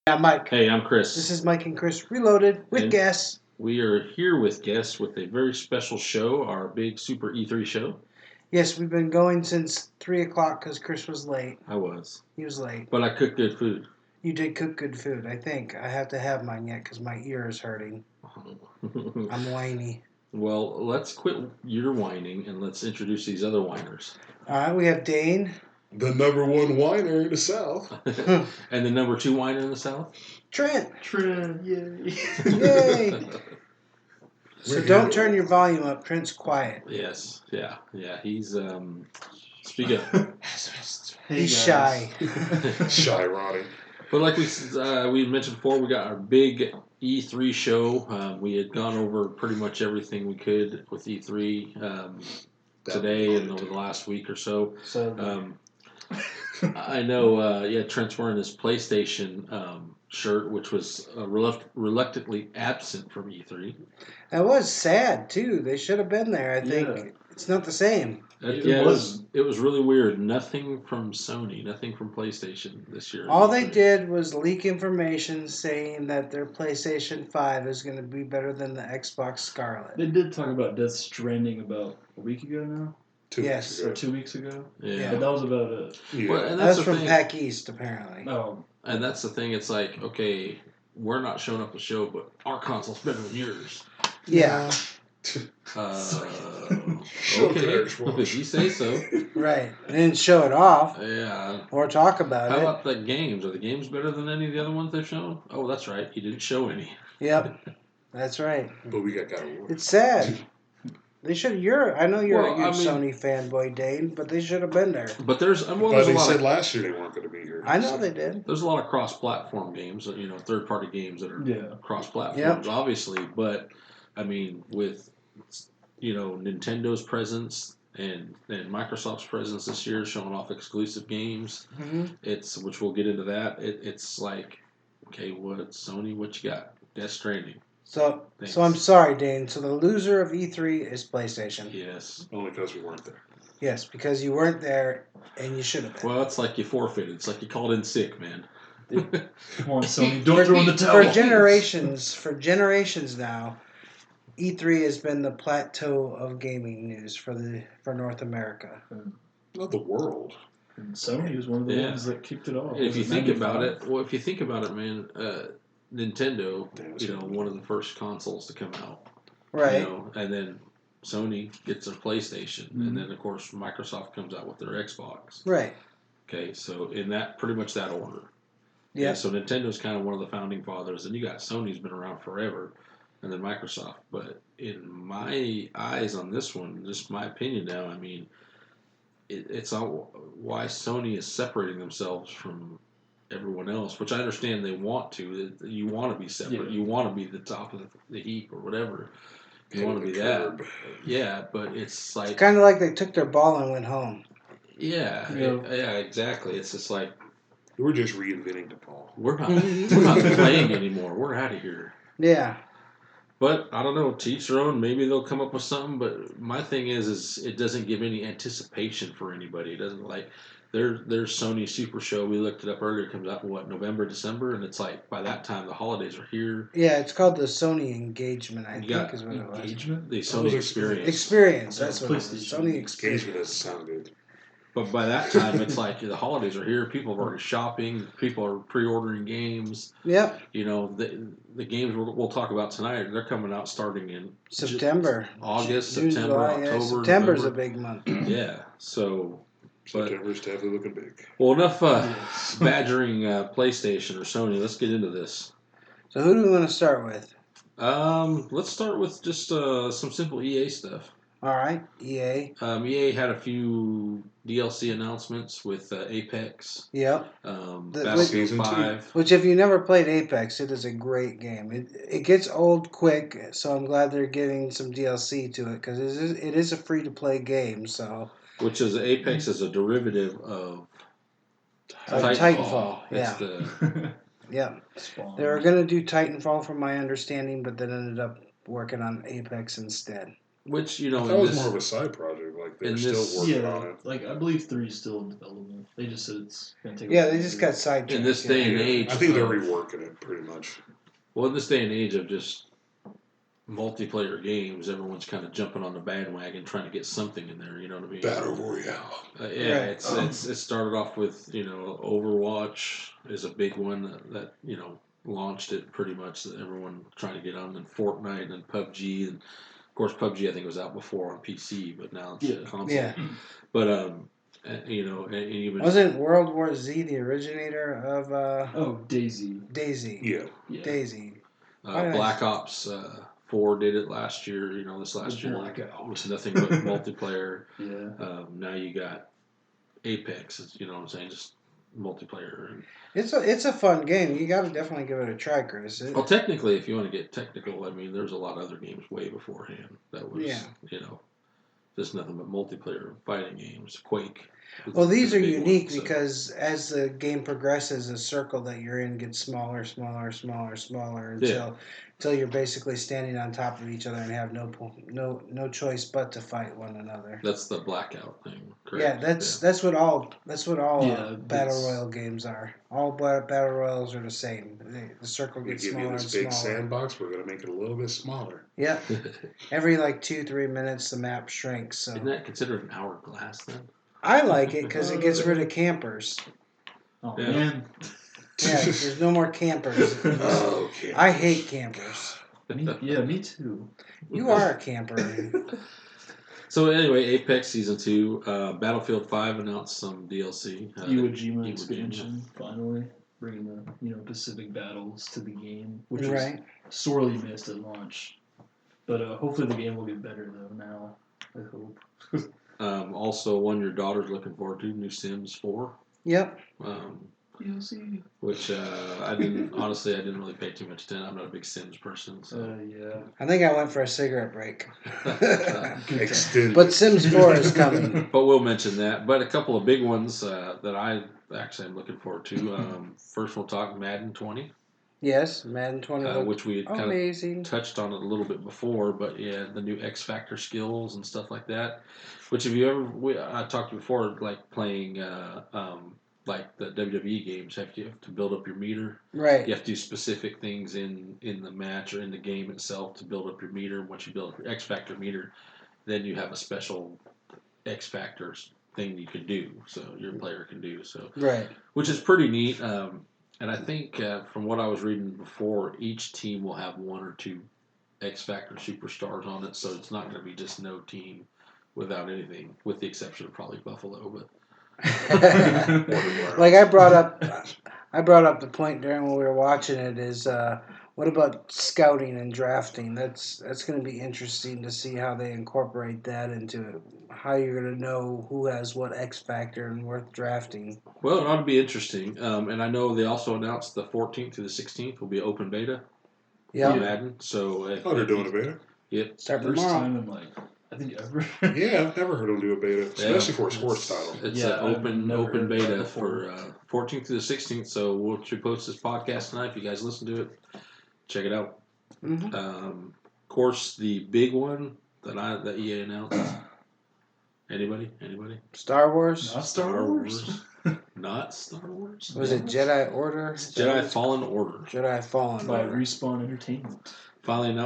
Yeah, Mike. Hey, I'm Chris. This is Mike and Chris Reloaded with And guests. we are here with guests with a very special show, our big Super E3 show. Yes, we've been going since 3 o'clock because Chris was late. I was. He was late. But I cooked good food. You did cook good food, I think. I have to have mine yet because my ear is hurting. I'm whiny. Well, let's quit your whining and let's introduce these other whiners. All right, we have Dane. The number one whiner in the South. And the number 2 whiner in the South? Trent. Yay. Yay. So don't turn your volume up. Trent's quiet. Yes. Yeah. He's, speak up. He's shy. Shy Ronnie. But like we mentioned before, we got our big E3 show. We had gone over pretty much everything we could with E3 today and over the last week or so. I know, Trent's wearing his PlayStation shirt, which was reluctantly absent from E3. That was sad, too. They should have been there, I think. Yeah. It's not the same. It was really weird. Nothing from Sony, nothing from PlayStation this year. All they did was leak information saying that their PlayStation 5 is going to be better than the Xbox Scarlet. They did talk about Death Stranding about a week ago now? 2 Yes. weeks ago. Or 2 weeks ago? Yeah. But that was about it. Yeah. Well, and That's the from thing. PAC East, apparently. Oh. And that's the thing. It's like, okay, we're not showing up the show, but our console's better than yours. Yeah, Okay, if you say so. right. They didn't show it off Yeah. or talk about How it. about the games? Are the games better than any of the other ones they've shown? Oh, that's right. You didn't show any. Yep, that's right. But we got God of War. It's sad. They should. I know you're Well, a huge Sony fanboy, Dane, but they should have been there. But there's But there's a they lot said of last year they weren't going to be here. I know they did. there's a lot of cross-platform games, third-party games that are Yeah. cross-platforms, obviously. But I mean, with Nintendo's presence and Microsoft's presence this year, showing off exclusive games, Mm-hmm. which we'll get into that. It's like, okay, Sony? What you got? Death Stranding. So Thanks. I'm sorry, Dane. So the loser of E3 is PlayStation. Yes. Only because we weren't there. Yes, because you weren't there and you should have been. Well, it's like you forfeited. It's like you called in sick, man. Come on, Sony. Don't throw in the towel. For generations now, E3 has been the plateau of gaming news for North America. Not the world. And Sony was one of the Yeah. ones that kicked it off. If you Was think 95? about it, man, Nintendo, one of the first consoles to come out, Right. and then Sony gets their PlayStation, and then of course Microsoft comes out with their Xbox. Right. Okay, so in pretty much that order. Yeah. So Nintendo's kind of one of the founding fathers, and you got Sony's been around forever, and then Microsoft. But in my eyes on this one, just my opinion now, I mean, it's all why Sony is separating themselves from everyone else, which I understand they want to. You want to be separate. Yeah. You want to be the top of the heap or whatever. You want to be Curb. that. Yeah, but it's like... It's kind of like they took their ball and went home. Yeah, Yeah. exactly. It's just like, We're just reinventing DePaul. we're not playing anymore. We're out of here. Yeah. But I don't know, to each their own. Maybe they'll come up with something. But my thing is it doesn't give any anticipation for anybody. It doesn't like there's Sony Super Show. We looked it up earlier. It comes out in November, December, and it's like by that time the holidays are here. Yeah, it's called the Sony Engagement, I You think got is what it was. Engagement? The Sony Experience. Experience, that's what it is. PlayStation. Sony Experience. Engagement doesn't sound good. But by that time, it's like the holidays are here. People are already shopping. People are pre-ordering games. Yep. The games we'll talk about tonight, they're coming out starting in September. August, June, September, July, yeah. October. September's November. a big month. Yeah. So, but September's definitely looking big. well, enough badgering PlayStation or Sony. Let's get into this. So who do we want to start with? Let's start with just some simple EA stuff. All right, EA. EA had a few DLC announcements with Apex, Yep. Battlefield Season 2. 5. Which, if you never played Apex, it is a great game. It gets old quick, so I'm glad they're giving some DLC to it because it is a free to play game. So Which is Apex is a derivative of Titanfall. It's Yeah. Yeah. Spawn. They were gonna do Titanfall, from my understanding, but then ended up working on Apex instead. which That was more of a side project. Like they're And still this- working on Yeah, it. like I believe 3 is still in development. They just said it's gonna take. Yeah, they just got sidetracked. In this day and Yeah, age, I think they're reworking it pretty much. well, in this day and age of just multiplayer games, everyone's kind of jumping on the bandwagon, trying to get something in there. You know what I mean? Battle Royale. Yeah, Right. it started off with Overwatch is a big one that launched it pretty much. That everyone trying to get on, and Fortnite and PUBG, and of course PUBG I think was out before on PC, but now it's console. Yeah. But and even Wasn't World War Z the originator of Oh, Daisy. Daisy? Yeah. Yeah. Daisy. Why did I- Black Ops 4 did it last year. This last year Blackout. was nothing but multiplayer. Yeah. Now you got Apex. You know what I'm saying? Just multiplayer. And, It's a fun game. You got to definitely give it a try, Chris. well, technically, if you want to get technical, I mean, there's a lot of other games way beforehand that was, just nothing but multiplayer fighting games. Quake. Well, these is a are big one, unique so- because as the game progresses, the circle that you're in gets smaller, smaller, smaller, smaller until you're basically standing on top of each other and have no choice but to fight one another. That's the Blackout thing. Yeah, Correct? that's what all Yeah, battle it's- royal games are. All battle royals are the same. The circle We gets give you smaller and this big smaller. sandbox. We're gonna make it a little bit smaller. Yeah, every like 2-3 minutes the map shrinks. So Isn't that considered an hourglass then? I like it because it gets rid of campers. Oh Yeah. man. Yeah, there's no more campers. Okay. I hate campers. Me too. You are a camper. So anyway, Apex Season 2, Battlefield 5 announced some DLC. Iwo Jima Iwo expansion finally bringing the Pacific battles to the game, which was Right. sorely missed at launch. But hopefully the game will get better though now. I hope. Also, one your daughter's looking forward to, new Sims 4. Yep. DLC. Which I didn't really pay too much attention. I'm not a big Sims person, so. Yeah. I think I went for a cigarette break. Extended. But Sims 4 is coming. But we'll mention that. But a couple of big ones that I actually am looking forward to. First, we'll talk Madden 20, Yes, Madden 20 looked which we had kind of amazing. touched on it a little bit before, but yeah, the new X Factor skills and stuff like that. Which, if you ever, I talked before, like playing like the WWE games, you have to build up your meter. Right. You have to do specific things in the match or in the game itself to build up your meter. Once you build up your X Factor meter, then you have a special X Factor thing you can do, so your player can do so, Right. which is pretty neat. And I think from what I was reading before, each team will have one or two X Factor superstars on it, so it's not going to be just no team without anything, with the exception of probably Buffalo. But Like I brought up the point during when we were watching it is what about scouting and drafting? That's going to be interesting to see how they incorporate that into it. How you're going to know who has what X factor and worth drafting. well, it ought to be interesting. And I know they also announced the 14th through the 16th will be open beta. Yeah. For Madden. So Oh, they're doing a beta? Yep. Start First tomorrow. time in like I think ever. Yeah, I've never heard them do a beta, especially for a sports title. It's Yeah, an I've never open heard that beta before. for 14th through the 16th. So we'll post this podcast tonight. If you guys listen to it, check it out. Mhm. Of course, the big one that EA announced. Anybody? Star Wars. Not Star Wars. Not Star Wars. Was it Jedi Order? Jedi Fallen Order. Jedi Fallen By Order. Respawn Entertainment. Finally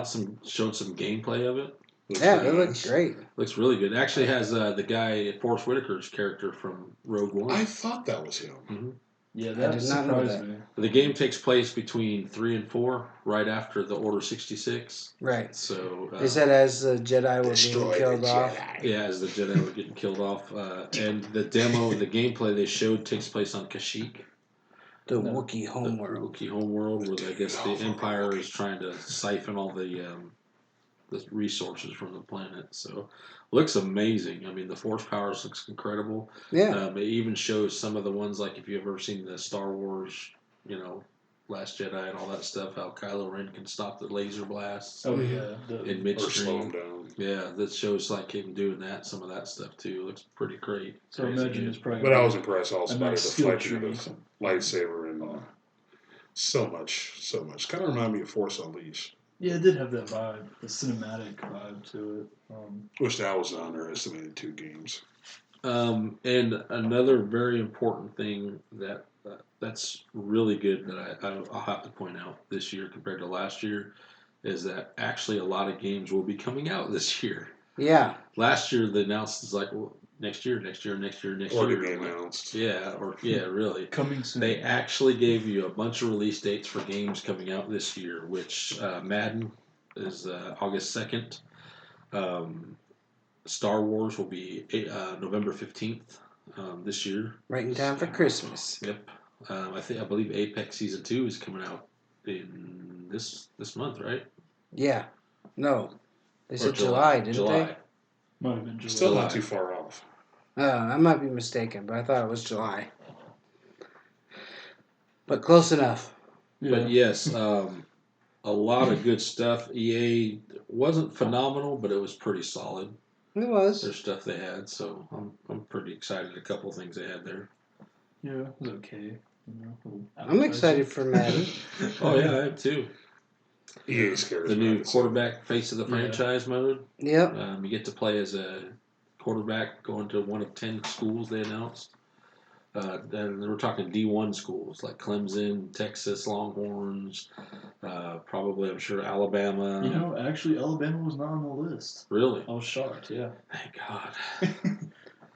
showed some gameplay of it. Looks Yeah, pretty it looked nice. great. Looks really good. It actually has the guy Forrest Whitaker's character from Rogue One. I thought that was him. Yeah, I that did not know surprised that. me. The game takes place between 3 and 4, right after the Order 66. Right. So Is that as the Jedi were Destroy being killed the off? Jedi. yeah, as the Jedi were getting killed off, and the demo, the gameplay they showed takes place on Kashyyyk, The No. Wookiee homeworld. the Wookiee homeworld, where I guess the Empire is trying to siphon all the resources from the planet. So looks amazing. I mean, the Force powers looks incredible. Yeah. It even shows some of the ones, like if you've ever seen the Star Wars, Last Jedi and all that stuff, how Kylo Ren can stop the laser blasts Oh Mhm. yeah. in Or slow midstream. him down. Yeah, that shows like him doing that, some of that stuff too. It looks pretty great. So Crazy imagine good. it's probably. But I was impressed also A by the nice skill deflection of tree. the lightsaber and so much. Kind of reminded me of Force Unleashed. Yeah, it did have that vibe, the cinematic vibe to it. Wish that was underestimated 2 games. And another very important thing that's really good that I'll have to point out this year compared to last year is that actually a lot of games will be coming out this year. Yeah. Last year they announced it's like well, next year. Already be announced. Really. Coming soon. They actually gave you a bunch of release dates for games coming out this year, which Madden is August 2nd. Star Wars will be November 15th this year. Right in time for Christmas. Yep. I believe Apex Season 2 is coming out in this month, right? Yeah. No. They Or said July, didn't July. Might have been July. Still not too far off. they? I might be mistaken, but I thought it was July. But close enough. Yeah. But yes, a lot of good stuff. EA wasn't phenomenal, but it was pretty solid. It was. Their stuff they had, so I'm pretty excited. A couple of things they had there. Yeah, it was okay. I'm excited for Madden. Oh yeah, I am too. EA scares The me. new quarterback face of the franchise mode. Yep. You get to play as a quarterback going to one of 10 schools they announced. And we're talking D1 schools like Clemson, Texas Longhorns, probably I'm sure Alabama. Actually, Alabama was not on the list. Really? I was shocked. Yeah. Thank God.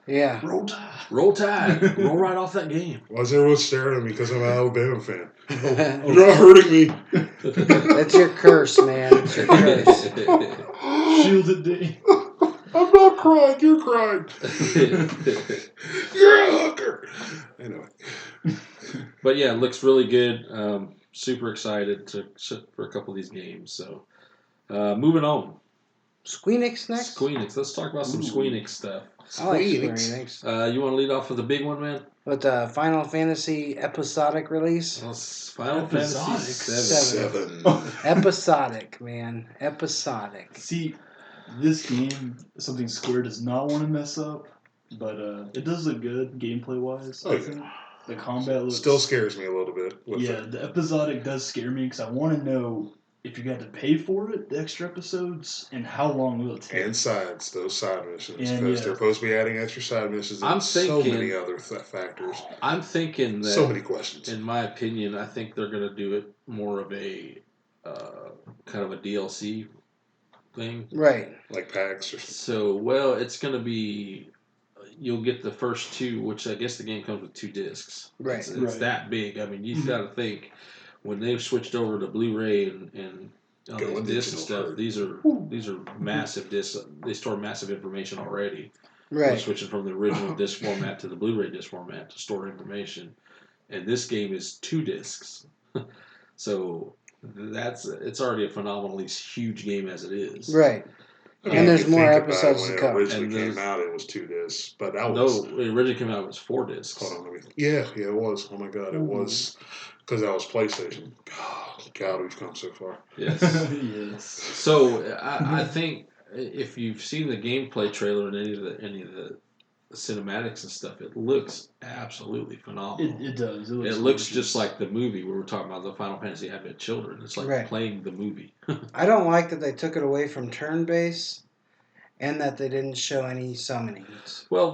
Yeah. Roll Tide. Roll Tide. Roll right off that game. Why is everyone staring at me because I'm an Alabama fan? You're not hurting me. That's your curse, man. It's your curse. Shielded day. I'm not crying. You're crying. You're a hooker. Anyway. But yeah, it looks really good. Super excited for a couple of these games. So moving on. Squeenix next? Squeenix. Let's talk about some Squeenix stuff. I like Squeenix. Squeenix. You want to lead off with the big one, man? With the Final Fantasy episodic release? Well, Final Episodic? Fantasy VII. 7. Episodic, man. Episodic. See, this game, something Square does not want to mess up, but it does look good gameplay wise. Oh, I yeah. think the combat looks Still scares me a little bit. the episodic does scare me because I want to know if you got to pay for it, the extra episodes, and how long will it take. And sides, those side missions. And, Because yeah. they're supposed to be adding extra side missions and I'm so thinking- many other factors. I'm thinking that, So many questions. in my opinion, I think they're going to do it more of a kind of a DLC thing. Right. Like packs or something. So, well, it's going to be. You'll get the first 2, which I guess the game comes with 2 discs. Right. It's Right. that big. I mean, you've got to think when they've switched over to Blu-ray and all Going these discs and digital stuff. first. These are massive discs. They store massive information already. We're Right. switching from the original disc format to the Blu-ray disc format to store information, and this game is 2 discs. So it's already a phenomenally huge game as it is. Right. I mean, And if there's you more think about episodes when to it come. originally And came there's- out, it was 2 discs. But that No, was... it originally came out, it was 4 discs. Hold on, let me... Yeah, it was. Oh my God, it was... Because that was PlayStation. God, we've come so far. Yes. Yes. So I think if you've seen the gameplay trailer and any of the cinematics and stuff, it looks absolutely phenomenal. It does. It looks gorgeous. just like the movie we were talking about, the Final Fantasy Advent Children. It's like Right. playing the movie. I don't like that they took it away from turn base and that they didn't show any summonings. Well,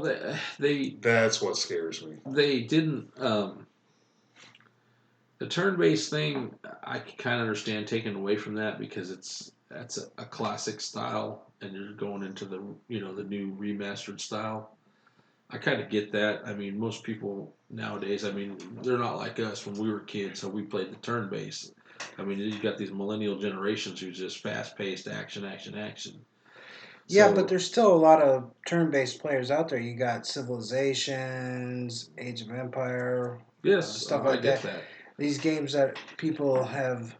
they That's what scares me. didn't. The turn-based thing, I can kind of understand taking away from that because that's a classic style, and you're going into the the new remastered style. I kind of get that. I mean, most people nowadays, I mean, they're not like us when we were kids, so we played the turn-based. I mean, you got these millennial generations who's just fast-paced action. Yeah, So- but there's still a lot of turn-based players out there. You got Civilizations, Age of Empire, yes, stuff I like get that. that. These games that people have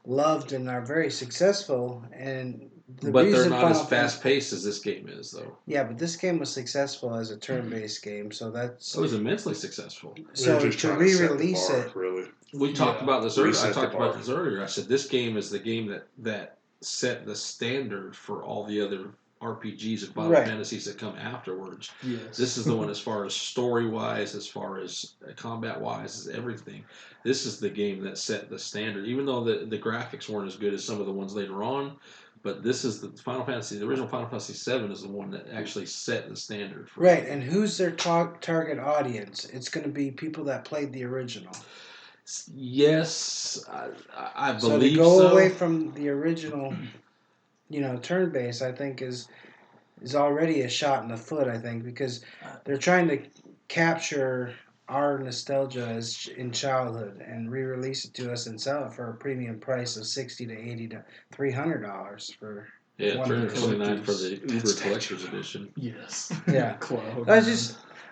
loved and are very successful. And the But reason they're not Final as fast-paced as this game is, though. Yeah, but this game was successful as a turn-based game, so that's It was immensely successful. so They're just to trying to set the re-release bar, it. really. We talked Yeah. about this earlier. I Reset the talked about bar. this earlier. I said this game is the game that set the standard for all the other RPGs and Final Right. Fantasies that come afterwards. Yes. This is the one as far as story-wise, as far as combat-wise, as everything. This is the game that set the standard. Even though the graphics weren't as good as some of the ones later on, but this is the Final Fantasy. The original Final Fantasy VII is the one that actually set the standard. For Right, and who's their target audience? It's going to be people that played the original. Yes, I believe So to go away from the original, turn-based, I think is already a shot in the foot. I think because they're trying to capture our nostalgia as in childhood and re-release it to us and sell it for a premium price of $60 to $80 to $300 for. Yeah, one $329 for the Uber That's Collector's Edition. Yes. Yeah. Cloud.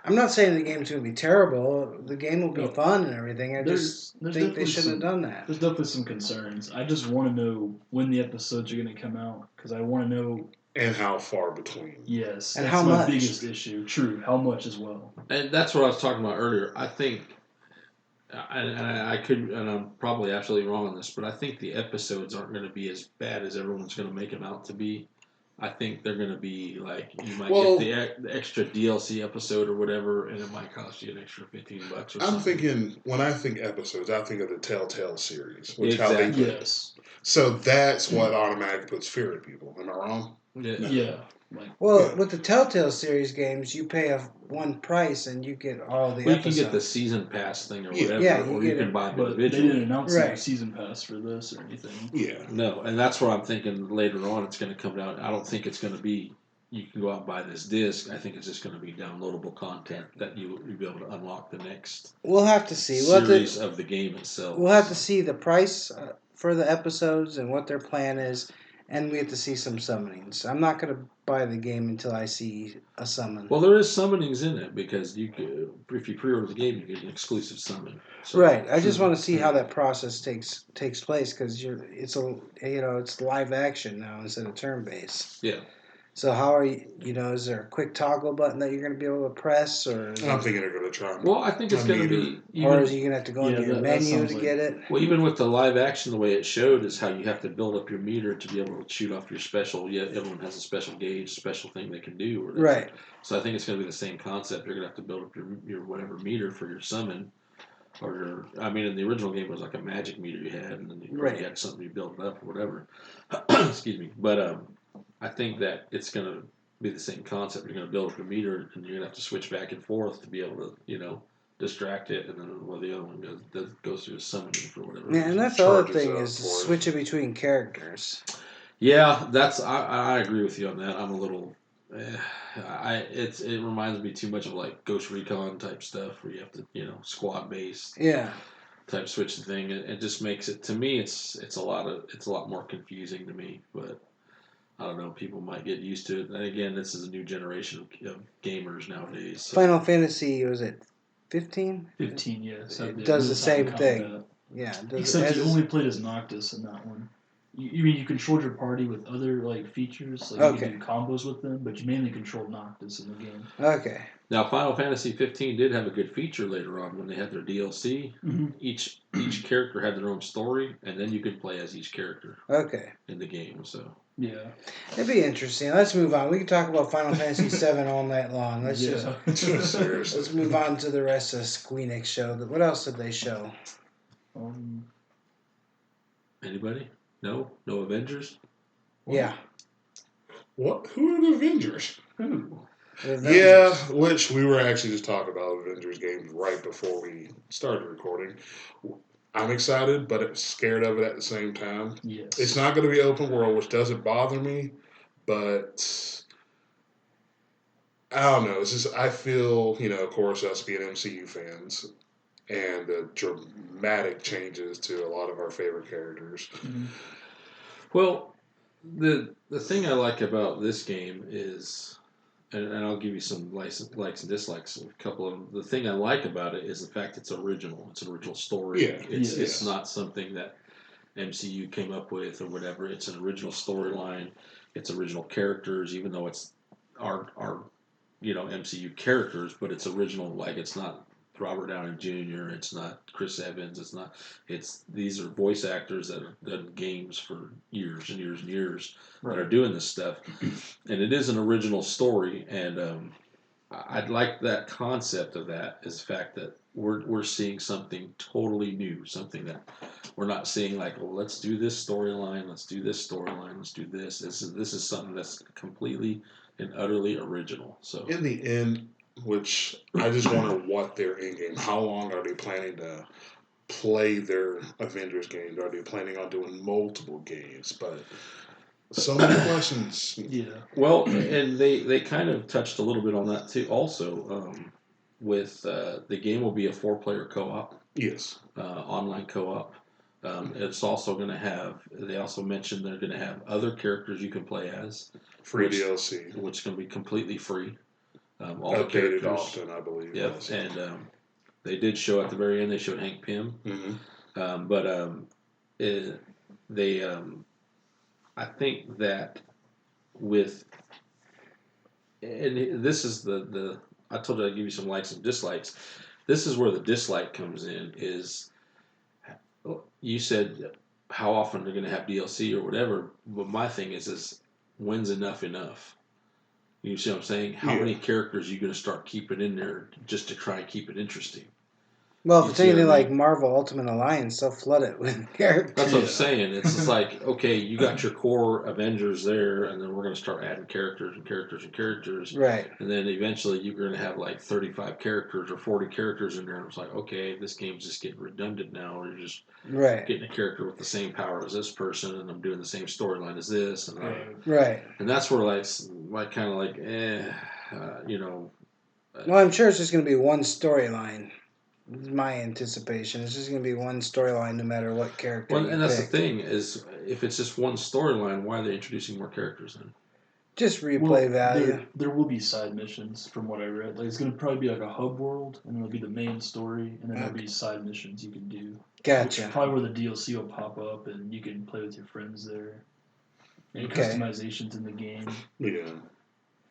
I'm not saying the game's going to be terrible. The game will be No. fun and everything. I There's think they definitely shouldn't have done that. There's definitely some concerns. I just want to know when the episodes are going to come out because I want to know. And how far between. Yes, And that's how my much. biggest issue. True, how much as well. And that's what I was talking about earlier. I think, and I could, and I'm probably absolutely wrong on this, but I think the episodes aren't going to be as bad as everyone's going to make them out to be. I think they're going to be like you might get the extra DLC episode or whatever, and it might cost you an extra $15 or something. I'm thinking when I think episodes, I think of the Telltale series, which Exactly. how they put it. Yes. So that's what automatically puts fear in people. Am I wrong? Yeah. With the Telltale series games, you pay one price and you get all the Well, you episodes. can get the season pass thing or whatever, Yeah, or you can buy them But they individually. didn't announce Right. a season pass for this or anything. Yeah. No, and that's what I'm thinking later on. It's going to come down. I don't think it's going to be. You can go out and buy this disc. I think it's just going to be downloadable content that you'll be able to unlock the next We'll have to see. series of the game itself. We'll have to see the price for the episodes and what their plan is, and we have to see some summonings. I'm not going to buy the game until I see a summon. Well, there is summonings in it because you could, if you pre-order the game, you get an exclusive summon. So, Right. I just want to see how that process takes place because it's live action now instead of turn based. Yeah. So how are you? Is there a quick toggle button that you're going to be able to press, or? I'm thinking they're going to try. Well, I think it's going to be. Or is you going to have to go into your that menu sounds to like- get it? Well, even with the live action, the way it showed is how you have to build up your meter to be able to shoot off your special. Yeah, everyone has a special gauge, special thing they can do. Or Right. So I think it's going to be the same concept. You're going to have to build up your whatever meter for your summon. Or in the original game it was like a magic meter you had, and then you Right. had something you built it up or whatever. Excuse me. But I think that it's going to be the same concept. You're going to build up your meter, and you're going to have to switch back and forth to be able to, distract it, and then the other one goes through a summoning for whatever. Yeah, and reason. that's the other charges thing up is for it. switching between characters. Yeah, that's I agree with you on that. I'm a little. It reminds me too much of like Ghost Recon type stuff where you have to squad based Yeah. type switching thing. It just makes it, to me, it's a lot more confusing to me. But I don't know, people might get used to it. And again, this is a new generation of gamers nowadays. So. Final Fantasy, was it 15? 15, yes. It does the same thing. Yeah. Except you only played as Noctis in that one. You mean you controlled your party with other features, like you can do combos with them, but you mainly controlled Noctis in the game. Okay. Now, Final Fantasy 15 did have a good feature later on when they had their DLC. Mm-hmm. Each character had their own story, and then you could play as each character Okay. in the game. So Yeah. It'd be interesting. Let's move on. We can talk about Final Fantasy 7 all night long. Let's Seriously. let's move on to the rest of the Squeenix show. What else did they show? Anybody? No Avengers. Yeah. What? Who are the Avengers? Who? The Avengers. Yeah, which we were actually just talking about Avengers games right before we started recording. I'm excited, but scared of it at the same time. Yes. It's not going to be open world, which doesn't bother me, but I don't know. It's just, I feel, of course, us being MCU fans and the dramatic changes to a lot of our favorite characters. Mm-hmm. Well, the thing I like about this game is, and I'll give you some likes and dislikes. A couple of them. The thing I like about it is the fact it's original. It's an original story. Yeah. It's not something that MCU came up with or whatever. It's an original storyline. It's original characters, even though it's our MCU characters, but it's original. Like, it's not Robert Downey Jr. It's not Chris Evans. These are voice actors that have done games for years and years and years that are doing this stuff, and it is an original story. And I'd like that concept of that is the fact that we're seeing something totally new, something that we're not seeing like, well, let's do this storyline, let's do this storyline, let's do this. This is something that's completely and utterly original. So in the end, which I just wonder what their end game. How long are they planning to play their Avengers games? Are they planning on doing multiple games? But so many questions. Yeah. Well, and they kind of touched a little bit on that too. Also, with the game will be a 4-player co-op, Yes. online co-op. It's also going to have. They also mentioned they're going to have other characters you can play as, Free which, DLC. which is going to be completely free. All Updated the characters, often, I believe. Yep, Also. and they did show at the very end. They showed Hank Pym, but they. I think that with, and this is the I told you I'd give you some likes and dislikes. This is where the dislike comes in. Is you said how often they're going to have DLC or whatever, but my thing is when's enough enough? You see what I'm saying? How many characters are you going to start keeping in there just to try and keep it interesting? Well, You if it's see what I anything mean? like Marvel Ultimate Alliance, they'll flood it with characters. That's what I'm saying. It's just like, okay, you got your core Avengers there, and then we're going to start adding characters and characters and characters. Right. And then eventually you're going to have like 35 characters or 40 characters in there, and it's like, okay, this game's just getting redundant now. You're just getting a character with the same power as this person, and I'm doing the same storyline as this. And Right. And that's where like kind of like, you know. Well, I'm sure it's just going to be one storyline. My anticipation. It's just going to be one storyline no matter what character. Well, and that's pick. the thing is, if it's just one storyline, why are they introducing more characters then? Just replay value. There will be side missions from what I read. Like it's going to probably be like a hub world, and it'll be the main story, and then there'll be side missions you can do. Gotcha. Which is probably where the DLC will pop up, and you can play with your friends there. And customizations in the game. Yeah.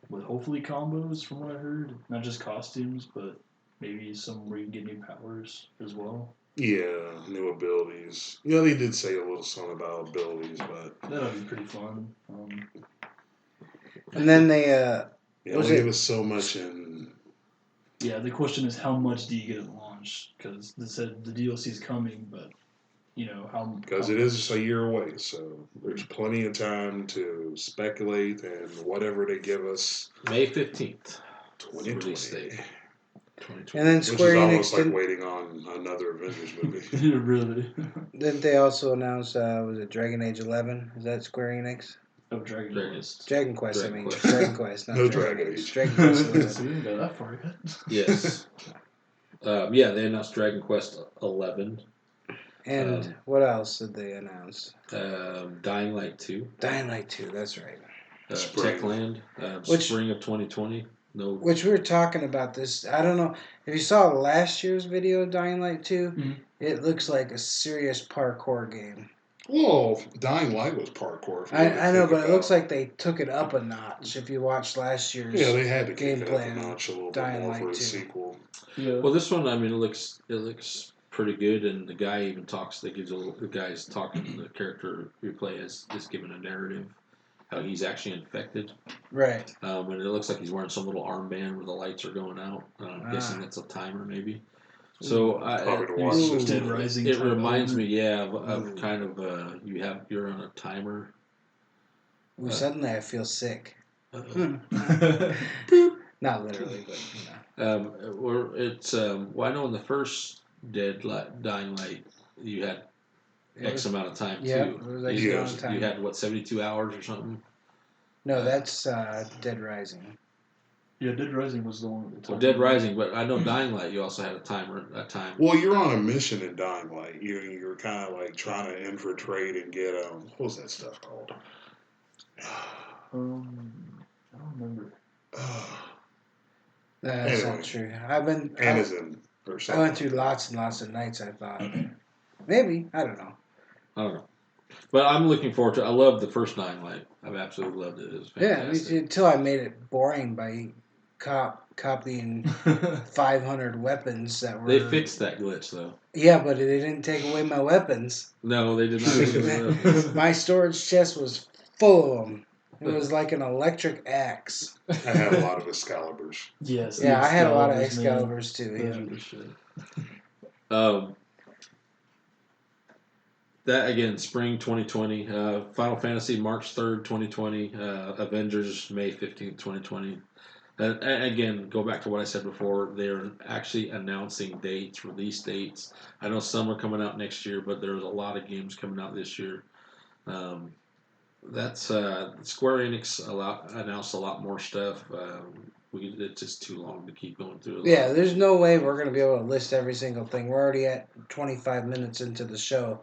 With hopefully combos, from what I heard, not just costumes, but maybe some where you can get new powers as well. Yeah, new abilities. Yeah, they did say a little something about abilities, but that'll be pretty fun. And then they only give us so much in. Yeah, the question is how much do you get at launch? Because they said the DLC is coming, but you know how. Because it is a year away, so there's plenty of time to speculate and whatever they give us. May 15th, 2020. And then Square Enix, almost like waiting on another Avengers movie. Really? Didn't they also announce was it Dragon Age 11? Is that Square Enix? Oh, Dragon Quest. Dragon Quest. Dragon Quest. Not no Dragon Age. Dragon Quest 11. So we didn't go that far yet. Yes. Yeah, they announced Dragon Quest 11. And what else did they announce? Dying Light 2. Dying Light 2. That's right. Techland. Spring of 2020. No. Which we were talking about this. I don't know if you saw last year's video of Dying Light 2. Mm-hmm. It looks like a serious parkour game. Well, Dying Light was parkour. I know, but it looks like they took it up a notch. If you watched last year's they had to game kick it plan, up a notch a little Dying bit more Light for a 2. sequel. Yeah. Well, this one, I mean, it looks pretty good, and the guy even talks. They gives the guy's talking. The character you play is given a narrative. How he's actually infected. Right. And it looks like he's wearing some little armband where the lights are going out. I'm guessing that's a timer, maybe. So Dead Rising. It reminds me, of kind of you're on a timer. Ooh, suddenly I feel sick. Not literally, but you know. I know in the first Dying Light you had X amount of time too. It was X amount of time. You had 72 hours or something. No, that's Dead Rising. Yeah, Dead Rising was the one. Well, Dead Rising, but I know Dying Light. You also had a timer. Well, you're on a mission in Dying Light. You're kind of like trying to infiltrate and get what was that stuff called? I don't remember. That's not true. I went through lots and lots of nights. I thought maybe I don't know. But I'm looking forward to. I love the first Dying Light. I've absolutely loved it. It was fantastic. Yeah, until I made it boring by copying 500 weapons that were. They fixed that glitch though. Yeah, but they didn't take away my weapons. No, they did not take away the weapons. My storage chest was full of them. It was like an electric axe. I had a lot of Excaliburs. Yes. Yeah, I had a lot of Excaliburs, Excaliburs too. man. Those Yeah. are the shit. That again, spring 2020. Final Fantasy March 3rd, 2020. Avengers May 15th, 2020. And again, go back to what I said before. They're actually announcing dates, release dates. I know some are coming out next year, but there's a lot of games coming out this year. That's Square Enix announced a lot more stuff. It's just too long to keep going through it. Yeah, there's no way we're going to be able to list every single thing. We're already at 25 minutes into the show.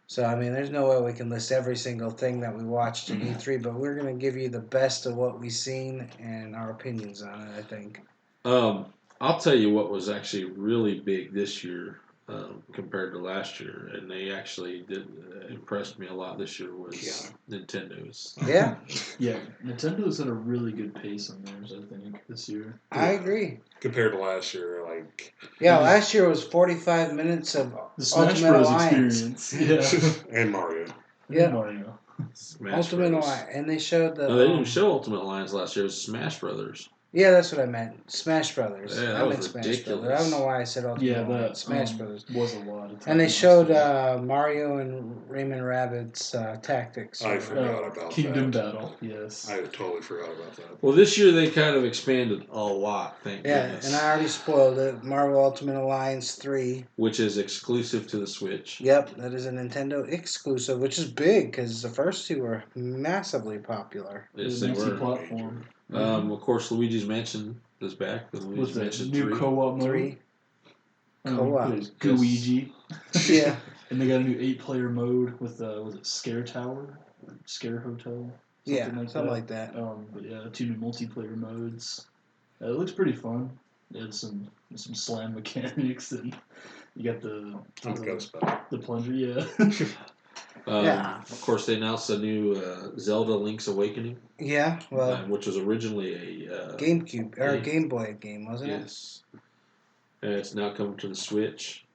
So, I mean, there's no way we can list every single thing that we watched at E3, but we're going to give you the best of what we've seen and our opinions on it, I think. I'll tell you what was actually really big this year compared to last year, and they actually did impressed me a lot this year was Nintendo's. Yeah. Yeah, Nintendo's had a really good pace on theirs, I think, this year. I agree. Compared to last year, like... Yeah, last year was 45 minutes of The Smash Ultimate Bros. Alliance. Experience. Yeah. and Mario. Yeah. Mario. Smash Ultimate Brothers. Alliance. And they showed the... No, they didn't show Ultimate Alliance last year. It was Smash Brothers. Yeah, that's what I meant. Smash Brothers. Yeah, that I was meant Smash ridiculous. Brothers. I don't know why I said Ultimate Yeah, Alliance. that Smash Brothers. was a lot of time. And they showed Mario and Rayman Rabbids Tactics. I forgot about Kingdom that. Battle, yes. I totally forgot about that. Well, this year they kind of expanded a lot, thank Yeah, goodness. and I already spoiled it. Marvel Ultimate Alliance 3. Which is exclusive to the Switch. Yep, that is a Nintendo exclusive, which is big because the first two were massively popular. Yes, It they was were. multi-platform. Of course, Luigi's Mansion is back. The With Luigi's the Mansion new 3. co-op mode. 3. Co-op. Gooigi. Yeah. And they got a new 8-player mode with, was it Scare Tower? Scare Hotel? Something like that. But yeah, 2 new multiplayer modes. It looks pretty fun. It had some slam mechanics, and you got I'm a ghost buddy. the plunger, yeah. Yeah. Of course, they announced a new Zelda Link's Awakening, Yeah, well, which was originally a GameCube, or Game Boy game, wasn't it? yes, and it's now coming to the Switch.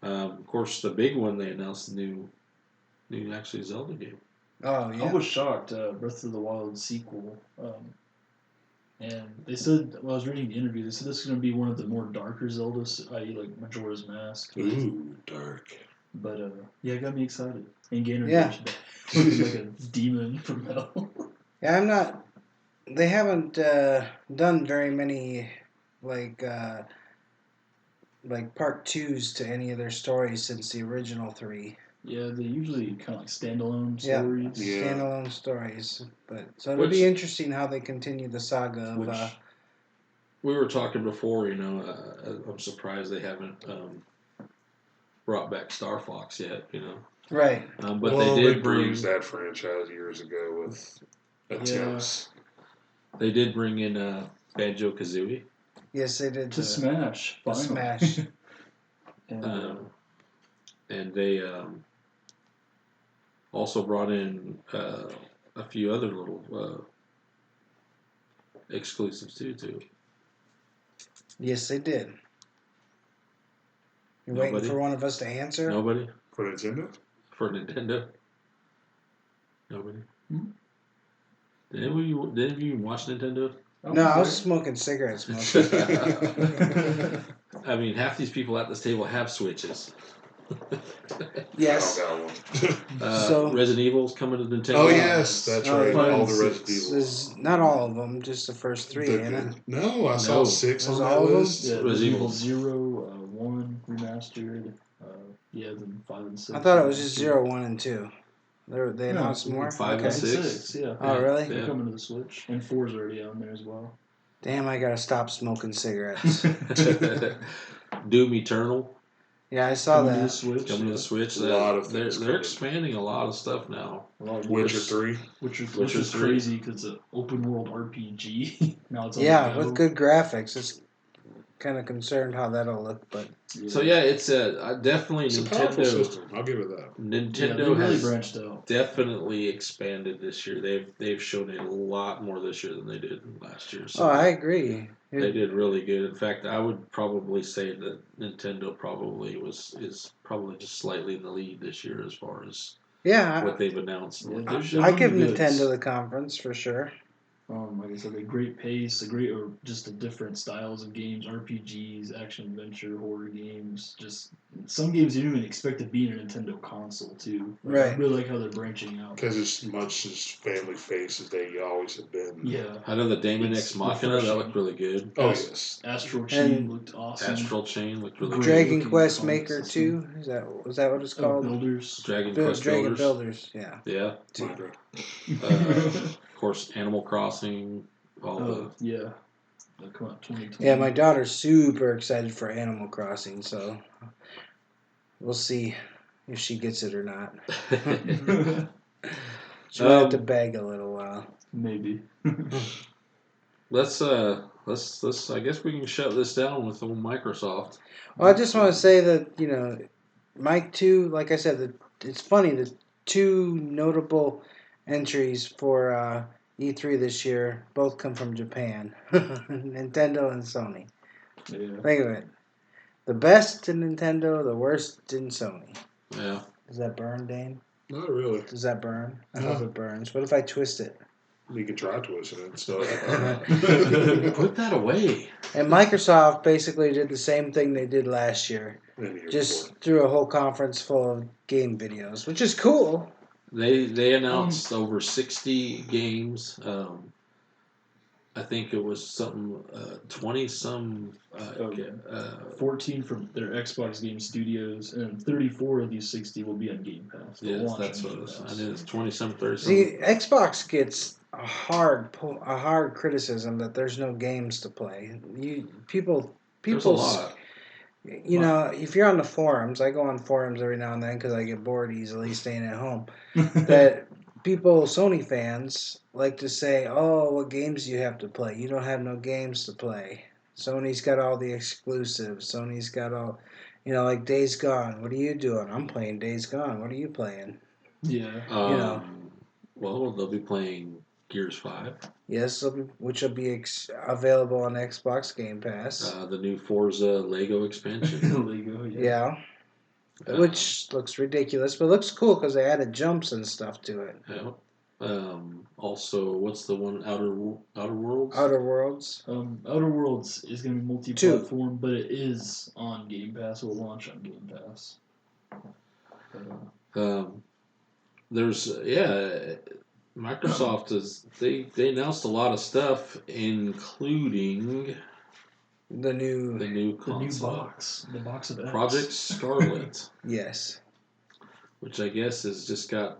Of course, the big one they announced the new actually Zelda game. Oh, yeah. I was shocked. Breath of the Wild sequel. And they said, well, I was reading the interview, they said this is going to be one of the more darker Zeldas, i.e. like Majora's Mask. Ooh, dark. But, yeah, it got me excited. And Gainer Yeah. looking like a demon from hell. Yeah, I'm not. They haven't done very many like part twos to any of their stories since the original 3. Yeah, they usually kind of like standalone Yeah. stories. Yeah. Standalone stories, but so it'll Which- be interesting how they continue the saga of. Which- We were talking before, I'm surprised they haven't brought back Star Fox yet, Right. But well, they did bring bruised that franchise years ago with attempts. they did bring in Banjo Kazooie. Yes, they did. To Smash. to Finally. Smash. And, And they also brought in a few other little exclusives too. Yes, they did. You waiting Nobody? for one of us to answer? Nobody For Nintendo? for Nintendo. Nobody. Hmm? Did any of you watch Nintendo? No, I was smoking cigarettes most of the time. I mean, half these people at this table have Switches. Yes. I don't got one. So- Resident Evil's coming to Nintendo. Oh, yes, that's Oh, right. yeah. All the 5 and Resident 6. Evils. There's not all of them, just the first 3, ain't it? No, I saw No. 6 Was on all that of them? list. Yeah, Resident Resident Evil. Evil 0, 1 remastered. Then 5 and 6. I thought it was just 0, 1, and 2. They No, announced more? 5 and Okay. 6. Yeah. Oh, really? They're Yeah. coming to the Switch. And 4's already on there as well. Damn, I gotta stop smoking cigarettes. Doom Eternal Yeah, I saw Coming to the that. Switch. coming to yeah. the Switch. A lot of they're things coming. expanding a lot of stuff now. A lot of Witcher worse. 3. Which Witcher is 3. crazy because it's an open world RPG. Now it's on Yeah, the go. with good graphics. It's kind of concerned how that'll look, but So yeah, it's definitely It's a powerful Nintendo. system. I'll give it that. Yeah, Nintendo they really has branched out. definitely expanded this year. They've shown a lot more this year than they did last year. So I agree. they did really good. In fact, I would probably say that Nintendo is probably just slightly in the lead this year as far as Yeah, what they've announced. and Yeah, what they're- they've they're shown. I give really good. Nintendo the conference for sure. Like I said, a great pace, or just the different styles of games, RPGs, action adventure, horror games. Just some games you didn't even expect to be in a Nintendo console too. I Right. really like how they're branching out. Because as much as family face as they always have been. Yeah. I know the Damon It's X Machina that refreshing. looked really good. Oh, Ast- yes. Astral Chain And looked awesome. Astral Chain looked really Great. good. Dragon looking Quest comic Maker system. 2, was that what it's Oh, called? Builders. Dragon Quest Dragon Builders. Builders, yeah. Yeah. Minecraft. Of course, Animal Crossing. All Oh, yeah. That'll come out 2020. Yeah, my daughter's super excited for Animal Crossing, so we'll see if she gets it or not. the. She might have to beg a little while. Maybe. let's I guess we can shut this down with old Microsoft. Well, I just want to say that, Mike 2, like I said, it's funny, the two notable entries for E3 this year both come from Japan. Nintendo and Sony. Yeah. Think of it. The best in Nintendo, the worst in Sony. Yeah. Does that burn, Dane? Not really. Does that burn? I No. hope it burns. What if I twist it? You can try twisting it. So, Put that away. And Microsoft basically did the same thing they did last year. and the year Just before. threw a whole conference full of game videos, which is cool. They announced over 60 games. I think it was something 20 some. Okay. 14 from their Xbox Game Studios, and 34 of these 60 will be on Game Pass. They'll Yes, launch that's on what Game it was. Pass. I knew it's 20 some 30 some. See, Xbox gets a hard criticism that there's no games to play. There's a lot. If you're on the forums, I go on forums every now and then because I get bored easily staying at home. That Sony fans, like to say, "Oh, what games do you have to play? You don't have no games to play. Sony's got all the exclusives. Sony's got all, like Days Gone. What are you doing? I'm playing Days Gone. What are you playing? Yeah. Well, they'll be playing Gears 5. Yes, which will be available on Xbox Game Pass. The new Forza Lego expansion. Lego, Yeah. Which looks ridiculous, but looks cool because they added jumps and stuff to it. Yeah. Also, what's the one Outer Worlds? Outer Worlds. Outer Worlds is going to be multi-platform, but it is on Game Pass. It will launch on Game Pass. Microsoft they announced a lot of stuff, including The new the new console, the box of X. Project Scarlet, yes. which I guess has just got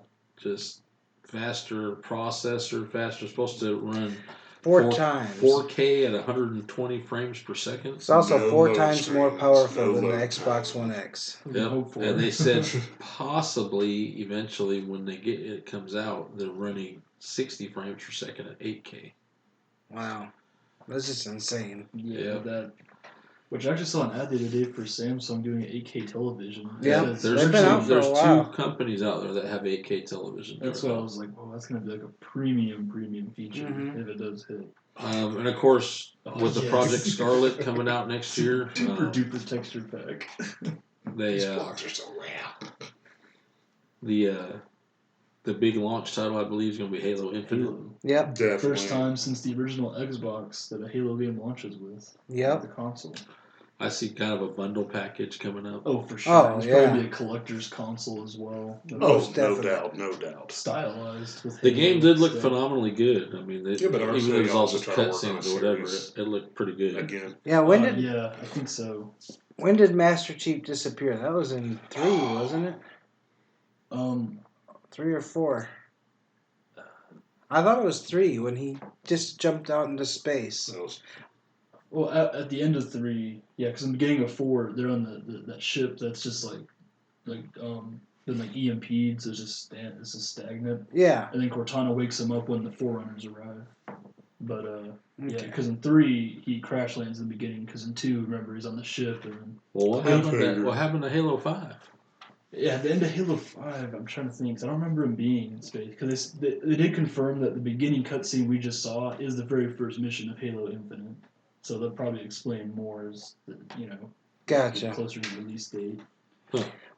faster processor, supposed to run Four times. 4K at 120 frames per second. It's also No 4 load times more screens, powerful no than the load Xbox times. One X. We can Yep. hope for And it. they said possibly eventually when it comes out, they're running 60 frames per second at 8K. Wow. That's just insane. Yeah. That. Which I actually saw an ad the other day for Samsung doing an 8K television. Yeah, Because they've been out for a while. two companies out there that have 8K television. That's why I was like, well, that's going to be like a premium feature Mhm. if it does hit. And of course, with the yes. Project Scarlet coming out next year, Super duper texture pack. they These blocks are so rare. the big launch title I believe is going to be Halo Infinite. Halo. Yep. Definitely. First time since the original Xbox that a Halo game launches with. Yep. The console. I see kind of a bundle package coming up. Oh, for sure. Oh, There's yeah. probably be a collector's console as well. Oh, Most no definitely. doubt. Stylized with The Halo game did look stuff. phenomenally good. I mean, Yeah, but aren't even though it they was all also just trying to work on a cutscenes or whatever, series? it looked pretty good. Again. Yeah, Yeah, I think so. when did Master Chief disappear? That was in 3, wasn't it? 3 or 4. I thought it was 3 when he just jumped out into space. Those- Well, at the end of 3, yeah, because in the beginning of 4, they're on that ship that's just been EMP'd, so it's just stagnant. Yeah. And then Cortana wakes him up when the Forerunners arrive. But yeah, Okay. because in 3 he crash lands in the beginning. Because in 2, remember, he's on the ship and Well, what happened to Halo 5? yeah, at the end of Halo 5, I'm trying to think. 'Cause I don't remember him being in space. Because they did confirm that the beginning cutscene we just saw is the very first mission of Halo Infinite. So they'll probably explain more as get Gotcha. closer to the release date.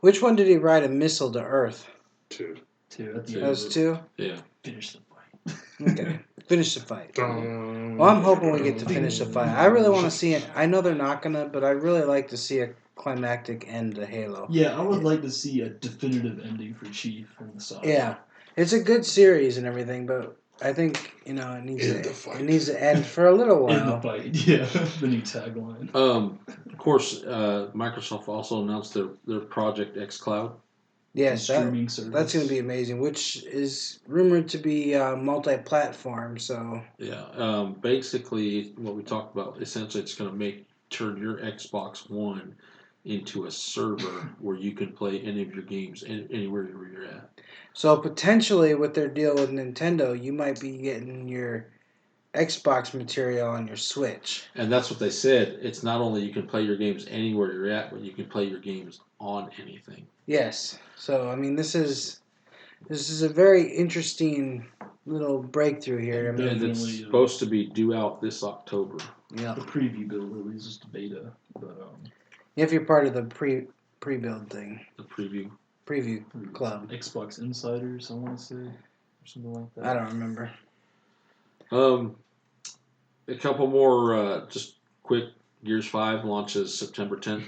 Which one did he ride a missile to Earth? 2. 2 at the Two. end. That was 2? Yeah. Finish the fight. Okay. Finish the fight. Dun, Well, I'm hoping we get to dun, finish the dun. fight. I really want to see it. I know they're not going to, but I really like to see a climactic end to Halo. Yeah, I would like to see a definitive ending for Chief and the saga. Yeah. It's a good series and everything, but I think, it needs In the to fight. it needs to end for a little In the while. fight, yeah, the new tagline. Of course, Microsoft also announced their Project X Cloud. Yes, Streaming service. that's going to be amazing, which is rumored to be multi-platform, so Yeah. Basically, what we talked about, essentially, it's going to turn your Xbox One into a server where you can play any of your games anywhere where you're at. So potentially with their deal with Nintendo, you might be getting your Xbox material on your Switch. And that's what they said. It's not only you can play your games anywhere you're at, but you can play your games on anything. Yes. So I mean, this is a very interesting little breakthrough here. I mean, And it's Definitely, supposed to be due out this October. yeah. the preview build, at least just beta. But If you're part of the pre-build thing, The preview. preview club. Xbox Insiders, I want to say, or something like that. I don't remember. A couple more, just quick. Gears 5 launches September 10th.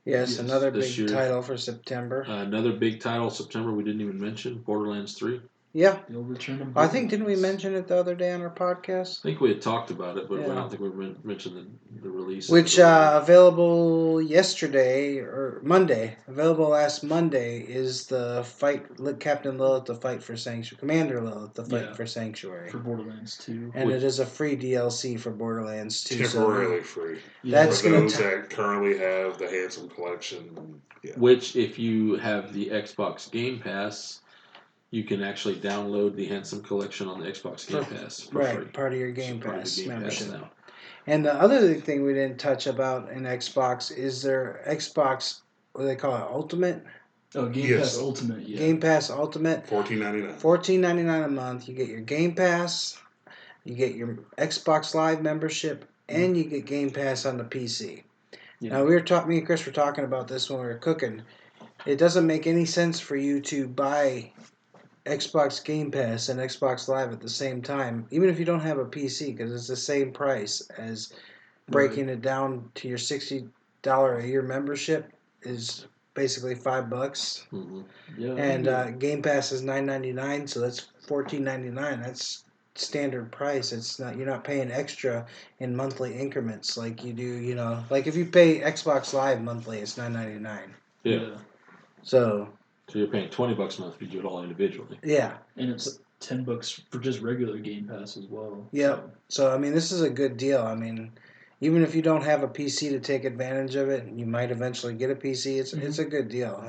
Yes, another this big year. title for September. Another big title September we didn't even mention, Borderlands 3. Yeah. The overturn of I think, didn't we Borderlands. mention it the other day on our podcast? I think we had talked about it, but I Yeah. don't think we mentioned the release. Which available yesterday or Monday, available last Monday, is the fight. Captain Lilith, the fight for Sanctuary. Commander Lilith, the fight Yeah. for Sanctuary. For Borderlands 2. And it is a free DLC for Borderlands 2. Temporarily free. Yeah, That's For gonna those that currently have the Handsome Collection. Yeah. Which, if you have the Xbox Game Pass, you can actually download the Handsome Collection on the Xbox Game Pass for right, free. part of your Game So part of Pass the Game membership. Pass now. And the other thing we didn't touch about in Xbox is their Xbox, what do they call it, Ultimate? Oh, Game Yes. Pass Ultimate, yeah. Game Pass Ultimate. $14.99. $14.99 a month. You get your Game Pass, you get your Xbox Live membership, and you get Game Pass on the PC. Yeah. Now, me and Chris were talking about this when we were cooking. It doesn't make any sense for you to buy Xbox Game Pass and Xbox Live at the same time, even if you don't have a PC, because it's the same price as breaking it down to your $60 a year membership is basically $5. Mm-hmm. Yeah, And Game Pass is $9.99, so that's $14.99. That's standard price. It's not, you're not paying extra in monthly increments like you do. Like if you pay Xbox Live monthly, it's $9.99. Yeah. So you're paying $20 a month if you do it all individually. yeah, and it's $10 for just regular Game Pass as well. Yep. So I mean, this is a good deal. I mean, even if you don't have a PC to take advantage of it, you might eventually get a PC. It's a good deal.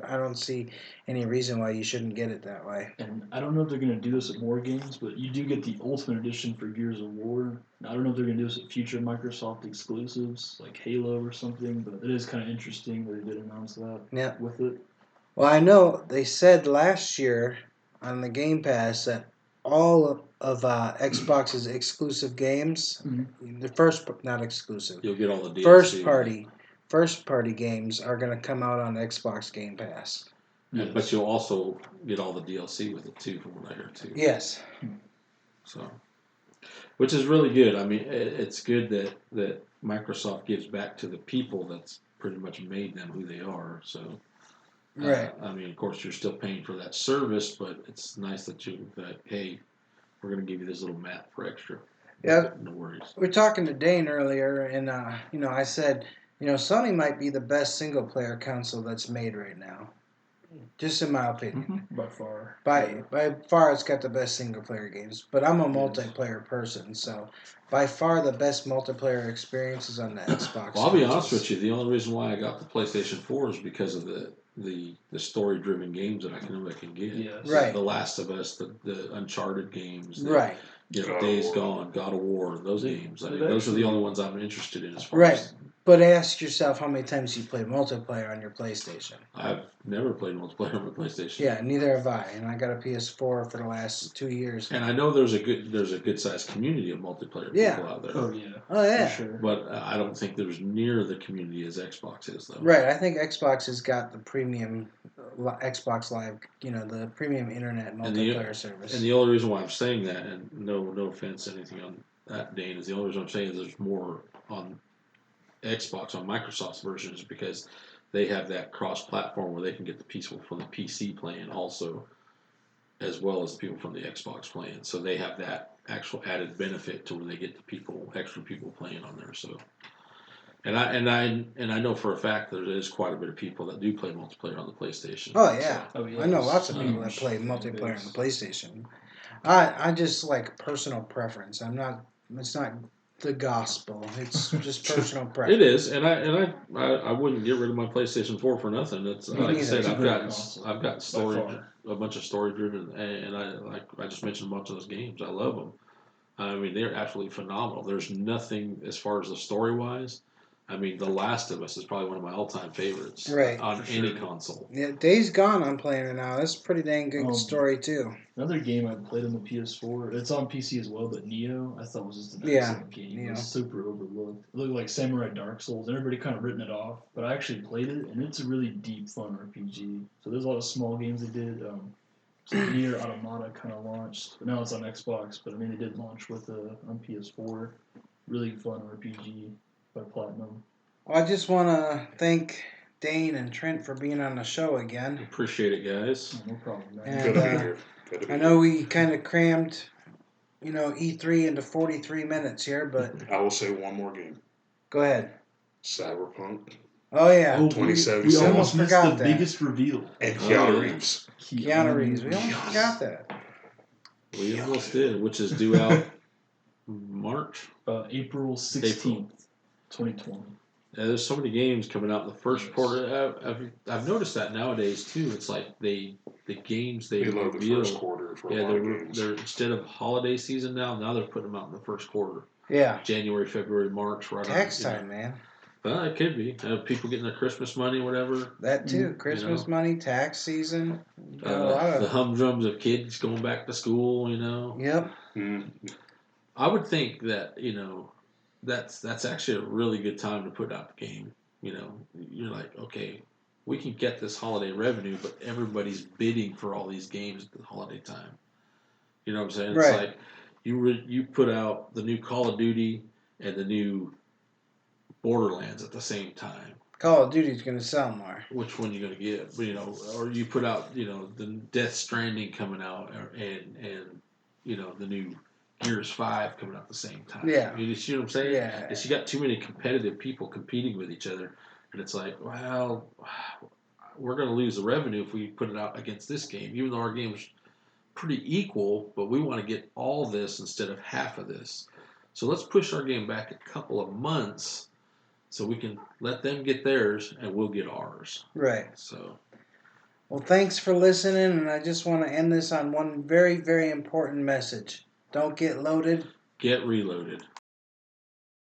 I don't see any reason why you shouldn't get it that way. And I don't know if they're going to do this at more games, but you do get the Ultimate Edition for Gears of War. I don't know if they're going to do this at future Microsoft exclusives, like Halo or something, but it is kind of interesting that they did announce that Yeah. with it. Well, I know they said last year on the Game Pass that all of Xbox's exclusive games, not exclusive, You'll get all the DLC. First party games are going to come out on Xbox Game Pass. Yes. But you'll also get all the DLC with it too, from what I heard too. Yes. So, which is really good. I mean, it's good that Microsoft gives back to the people that's pretty much made them who they are. So, Right. I mean, of course, you're still paying for that service, but it's nice that hey, we're going to give you this little map for extra. Yeah. No worries. We were talking to Dane earlier, and I said, Sony might be the best single player console that's made right now. Just in my opinion. By far. By far, it's got the best single player games. But I'm a multiplayer person, so by far the best multiplayer experience is on the Xbox. Well, I'll be honest with you. The only reason why I got the PlayStation 4 is because of the story-driven games that I can get. Yes. Right. The Last of Us, the Uncharted games. Right. You know, God of Days War. Gone, God of War, those They- games. I they've mean, those are the actually- only ones I'm interested in as far Right. as. But ask yourself how many times you play multiplayer on your PlayStation. I've never played multiplayer on my PlayStation. Yeah, neither have I, and I got a PS4 for the last 2 years. And I know there's a good sized community of multiplayer Yeah. people out there. Oh yeah. Oh yeah, For sure. But I don't think there's near the community as Xbox is, though. right. I think Xbox has got the premium Xbox Live, the premium internet And the- multiplayer service. And the only reason why I'm saying that, and no offense, anything on that, Dane, is the only reason I'm saying is there's more on Xbox on Microsoft's version is because they have that cross-platform where they can get the people from the PC playing also, as well as the people from the Xbox playing. So they have that actual added benefit to where they get the extra people playing on there. So, and I know for a fact there is quite a bit of people that do play multiplayer on the PlayStation. Oh yeah, Oh, yeah. I know lots of It's people that huge play fan multiplayer on base. the PlayStation. I just like personal preference. I'm not. It's not the gospel. It's just personal It preference. is, and I wouldn't get rid of my PlayStation 4 for nothing. It's Me like I neither. said, It's a great console, I've got by story, far. a bunch of story driven, and I just mentioned a bunch of those games. I love them. I mean, they're absolutely phenomenal. There's nothing as far as the story wise. I mean, The Last of Us is probably one of my all time favorites Right. on For any sure. console. Yeah, Days Gone. I'm playing it now. That's a pretty dang good Um, story too. Another game I played on the PS4. It's on PC as well, but Neo I thought was just an Yeah, excellent game. Neo. It was super overlooked. It looked like Samurai Dark Souls, and everybody kind of written it off. But I actually played it, and it's a really deep, fun RPG. So there's a lot of small games they did. So Nier Automata kind of launched, but now it's on Xbox. But I mean, they did launch with on PS4. Really fun RPG by Platinum. Well, I just want to thank Dane and Trent for being on the show again. Appreciate it, guys. Oh, no problem, man. And, Good to be uh, here. Good to be I here. know we kind of crammed, E3 into 43 minutes here, but I will say one more game. go ahead. Cyberpunk Oh yeah, Oh, we 2077. almost missed Forgot the that. biggest reveal. and Oh, Keanu yeah. Reeves. Keanu Reeves. We almost Yes. forgot that. We almost did, which is due out March. April 16th, 2020. There's so many games coming out in the first quarter. I've noticed that nowadays too. It's like the games they We love the reveal. first quarter for Yeah, a lot of games. they're instead of holiday season now they're putting them out in the first quarter. Yeah, January, February, March, right? tax on, time, man. Well, it could be people getting their Christmas money, whatever. That too. Christmas money, tax season. Got a lot The of. humdrums of kids going back to school. Yep. Mm. I would think that that's actually a really good time to put out the game. You're like, okay, we can get this holiday revenue, but everybody's bidding for all these games at the holiday time. You know what I'm saying? It's Right. like you put out the new Call of Duty and the new Borderlands at the same time. Call of Duty's gonna sell more. Which one you gonna get? Or you put out the Death Stranding coming out, and the new Gears 5 coming out at the same time. Yeah. You see what I'm saying? Yeah. It's you got too many competitive people competing with each other, and it's like, well, we're gonna lose the revenue if we put it out against this game, even though our game's pretty equal, but we want to get all this instead of half of this. So let's push our game back a couple of months so we can let them get theirs and we'll get ours. Right. So, Well, thanks for listening, and I just want to end this on one very, very important message. Don't get loaded. get reloaded.